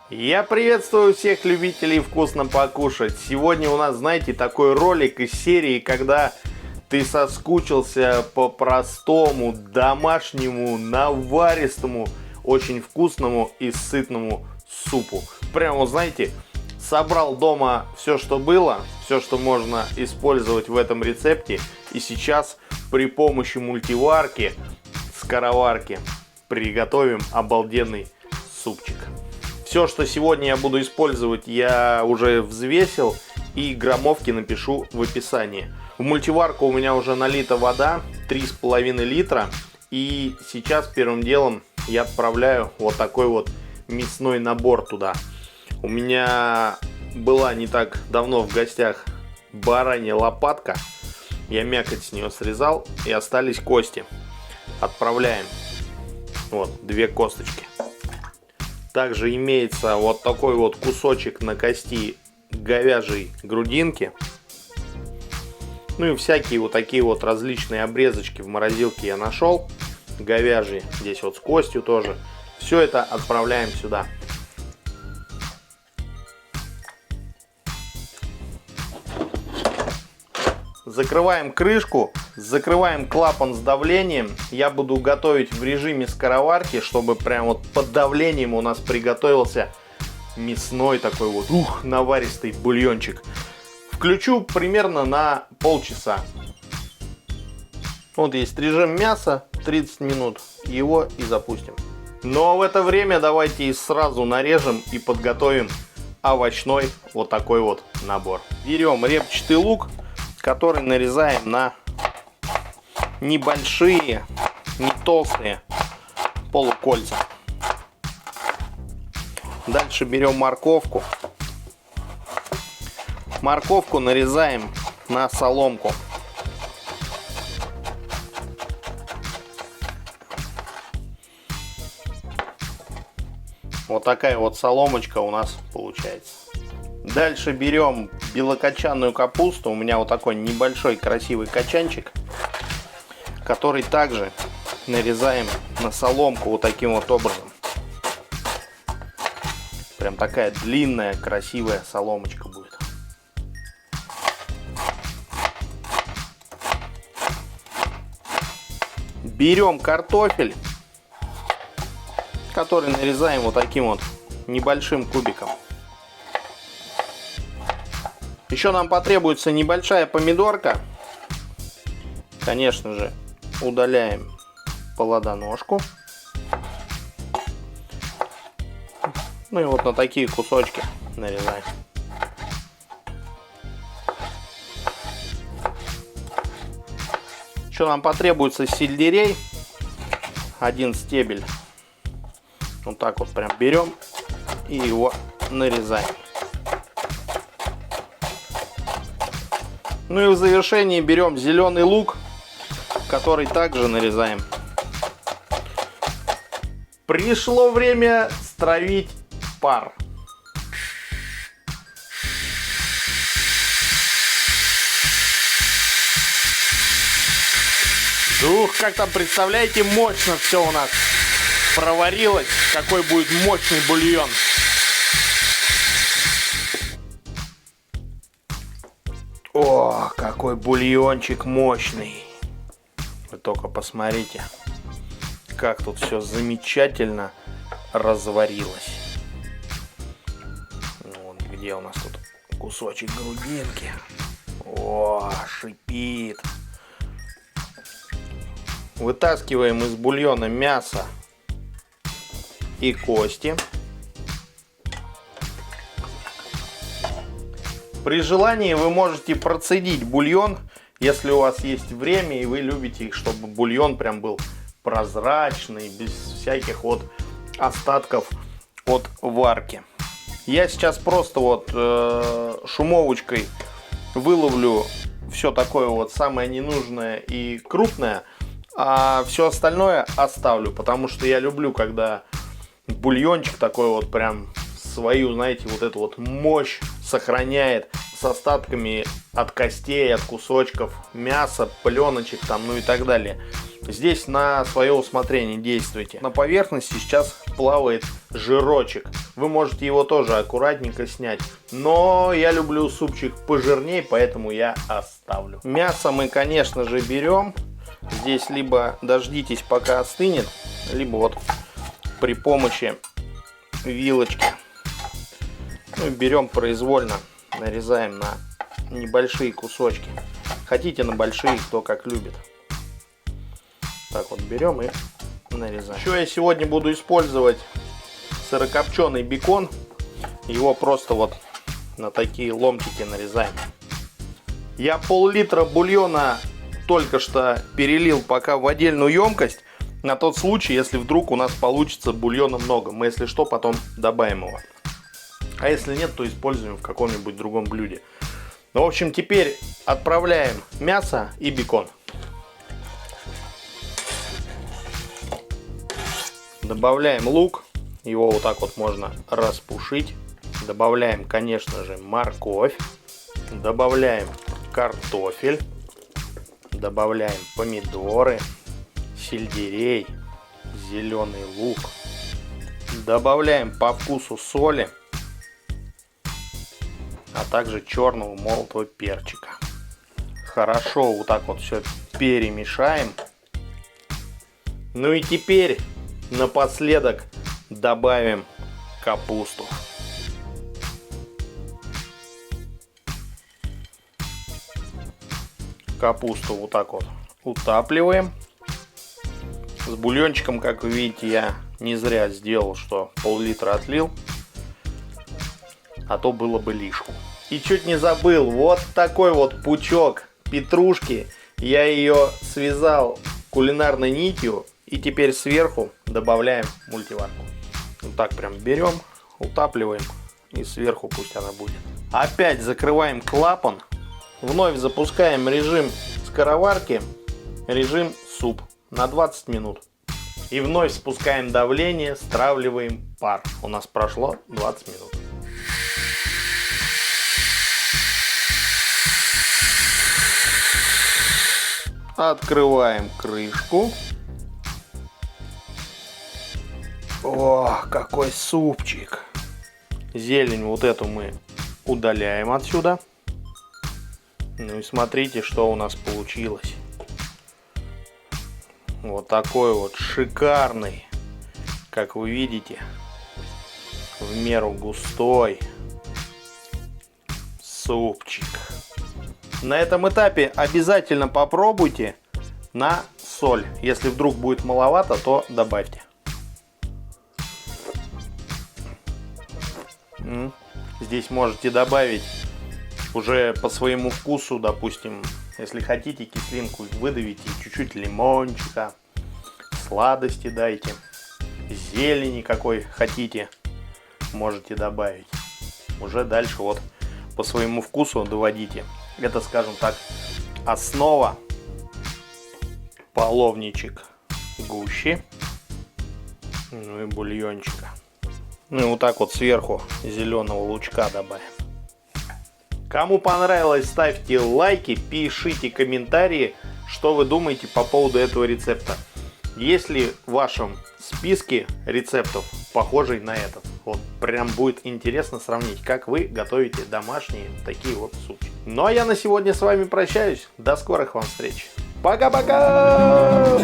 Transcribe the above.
Я приветствую всех любителей вкусно покушать. Сегодня у нас, знаете, такой ролик из серии, когда ты соскучился по простому, домашнему, наваристому, очень вкусному и сытному супу. Прямо, знаете, собрал дома все, что было, все, что можно использовать в этом рецепте. И сейчас при помощи мультиварки, скороварки приготовим обалденный супчик. Все, что сегодня я буду использовать, я уже взвесил, и граммовки напишу в описании. В мультиварку у меня уже налита вода, 3,5 литра. И сейчас первым делом я отправляю вот такой вот мясной набор туда. У меня была не так давно в гостях баранья лопатка. Я мякоть с нее срезал, и остались кости. Отправляем. Вот, 2 косточки. Также имеется вот такой вот кусочек на кости говяжьей грудинки. Ну и всякие вот такие вот различные обрезочки в морозилке я нашел. Говяжьи, здесь вот с костью тоже. Все это отправляем сюда. Закрываем крышку, закрываем клапан с давлением. Я буду готовить в режиме скороварки, чтобы прям вот под давлением у нас приготовился мясной такой вот наваристый бульончик. Включу примерно на полчаса. Вот есть режим мяса, 30 минут. Его и запустим. Но в это время давайте сразу нарежем и подготовим овощной вот такой вот набор. Берем репчатый лук, который нарезаем на небольшие, не толстые полукольца. Дальше берем морковку. Морковку нарезаем на соломку. Вот такая вот соломочка у нас получается. Дальше берем белокочанную капусту. У меня вот такой небольшой красивый качанчик, который также нарезаем на соломку вот таким вот образом. Прям такая длинная красивая соломочка будет. Берем картофель, который нарезаем вот таким вот небольшим кубиком. Еще нам потребуется небольшая помидорка. Конечно же, удаляем плодоножку. Ну и вот на такие кусочки нарезаем. Еще нам потребуется сельдерей. 1 стебель. Вот так вот прям берем и его нарезаем. Ну и в завершении берем зеленый лук, который также нарезаем. Пришло время стравить пар. Ух, как там, представляете, мощно все у нас проварилось. Какой будет мощный бульон. О, какой бульончик мощный. Вы только посмотрите, как тут все замечательно разварилось. Вот где у нас тут кусочек грудинки. О, шипит. Вытаскиваем из бульона мясо и кости. При желании вы можете процедить бульон, если у вас есть время и вы любите, чтобы бульон прям был прозрачный, без всяких вот остатков от варки. Я сейчас просто вот шумовочкой выловлю все такое вот самое ненужное и крупное, а все остальное оставлю, потому что я люблю, когда бульончик такой вот прям свою, знаете, вот эту вот мощь сохраняет с остатками от костей, от кусочков мяса, пленочек там, ну и так далее. Здесь на свое усмотрение действуйте. На поверхности сейчас плавает жирочек. Вы можете его тоже аккуратненько снять. Но я люблю супчик пожирнее, поэтому я оставлю. Мясо мы, конечно же, берем. Здесь либо дождитесь, пока остынет, либо вот при помощи вилочки. Ну, берем произвольно, нарезаем на небольшие кусочки. Хотите на большие, кто как любит. Так вот берем и нарезаем. Еще я сегодня буду использовать сырокопченый бекон. Его просто вот на такие ломтики нарезаем. Я пол-литра бульона только что перелил пока в отдельную емкость. На тот случай, если вдруг у нас получится бульона много. Мы, если что, потом добавим его. А если нет, то используем в каком-нибудь другом блюде. Ну, в общем, теперь отправляем мясо и бекон. Добавляем лук. Его вот так вот можно распушить. Добавляем, конечно же, морковь. Добавляем картофель. Добавляем помидоры, сельдерей, зеленый лук. Добавляем по вкусу соли, а также черного молотого перчика. Хорошо вот так вот все перемешаем. Ну и теперь напоследок добавим капусту. Капусту вот так вот утапливаем. С бульончиком, как вы видите, я не зря сделал, что пол-литра отлил. А то было бы лишку. И чуть не забыл, вот такой вот пучок петрушки. Я ее связал кулинарной нитью. И теперь сверху добавляем мультиварку. Вот так прям берем, утапливаем. И сверху пусть она будет. Опять закрываем клапан. Вновь запускаем режим скороварки, режим суп на 20 минут. И вновь спускаем давление, стравливаем пар. У нас прошло 20 минут. Открываем крышку. О, какой супчик! Зелень вот эту мы удаляем отсюда. Ну и смотрите, что у нас получилось. Вот такой вот шикарный, как вы видите, в меру густой супчик. На этом этапе обязательно попробуйте на соль. Если вдруг будет маловато, то добавьте. Здесь можете добавить уже по своему вкусу, допустим, если хотите кислинку, выдавите чуть-чуть лимончика, сладости дайте, зелени какой хотите, можете добавить. Уже дальше вот по своему вкусу доводите. Это, скажем так, основа, половничек гущи, ну и бульончика. Ну и вот так вот сверху зеленого лучка добавим. Кому понравилось, ставьте лайки, пишите комментарии, что вы думаете по поводу этого рецепта. Есть ли в вашем списке рецептов похожий на этот? Вот прям будет интересно сравнить, как вы готовите домашние такие вот супы. Ну а я на сегодня с вами прощаюсь. До скорых вам встреч. Пока-пока!